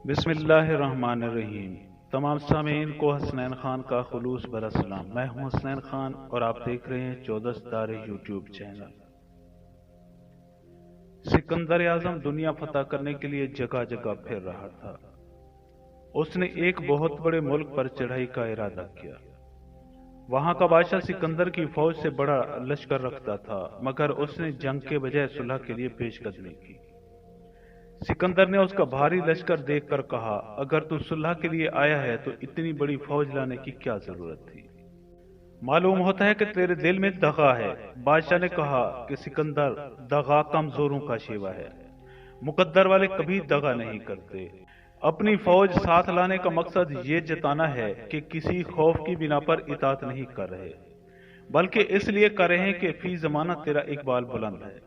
बिस्मिल्लाहिर्रहमानिर्रहीम। तमाम सामीन को हसनैन खान का खुलूस भरा सलाम। मैं हूं हसनैन खान और आप देख रहे हैं 14 सितारे यूट्यूब चैनल। सिकंदर आजम दुनिया फतह करने के लिए जगह जगह फिर रहा था। उसने एक बहुत बड़े मुल्क पर चढ़ाई का इरादा किया। वहां का बादशाह सिकंदर की फौज से बड़ा लश्कर रखता था, मगर उसने जंग के बजाय सुलह के लिए पेशकदमी की। सिकंदर ने उसका भारी लश्कर देखकर कहा, अगर तू सुलह के लिए आया है तो इतनी बड़ी फौज लाने की क्या जरूरत थी? मालूम होता है कि तेरे दिल में दगा है। बादशाह ने कहा कि सिकंदर, दगा कमजोरों का शेवा है। मुकद्दर वाले कभी दगा नहीं करते। अपनी फौज साथ लाने का मकसद ये जताना है कि किसी खौफ की बिना पर इताअत नहीं कर रहे, बल्कि इसलिए कर रहे हैं कि फी जमाना तेरा इकबाल बुलंद है।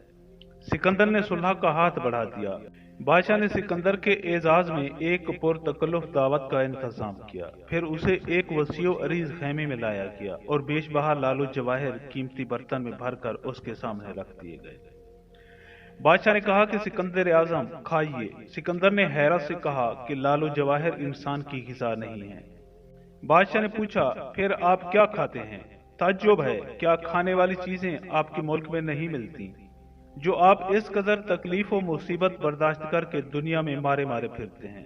सिकंदर ने सुलह का हाथ बढ़ा दिया। बादशाह ने सिकंदर के एजाज में एक पुरतकल्लुफ दावत का इंतजाम किया। फिर उसे एक वसीओ अरीज खैमे में लाया गया और बेशबहा लालू जवाहिर कीमती बर्तन में भरकर उसके सामने रख दिए गए। बादशाह ने कहा कि सिकंदर आजम खाइए। सिकंदर ने हैरत से कहा कि लालू जवाहिर इंसान की ग़िज़ा नहीं है। बादशाह ने पूछा, फिर आप क्या खाते हैं? ताज्जुब है, क्या खाने वाली चीजें आपके मुल्क में नहीं मिलती, जो आप इस कदर तकलीफ और मुसीबत बर्दाश्त करके दुनिया में मारे मारे फिरते हैं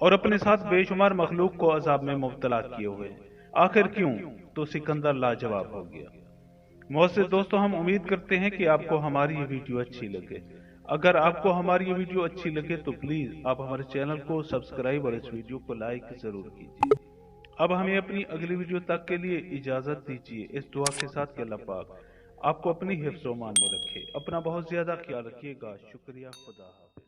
और अपने साथ बेशुमार मखलूक को अजाब में मुब्तला किए हुए? आखिर क्यों? तो सिकंदर लाजवाब हो गया। मोअज़्ज़िज़ दोस्तों, हम उम्मीद करते हैं कि आपको हमारी ये वीडियो अच्छी लगे। अगर आपको हमारी ये वीडियो अच्छी लगे तो प्लीज आप हमारे चैनल को सब्सक्राइब और इस वीडियो को लाइक जरूर कीजिए। अब हमें अपनी अगली वीडियो तक के लिए इजाजत दीजिए, इस दुआ के साथ कि अल्लाह पाक आपको अपनी हिफ्ज़-ओ-मान में रखे। अपना बहुत ज्यादा ख्याल रखिएगा। शुक्रिया। खुदा हाफ़िज़।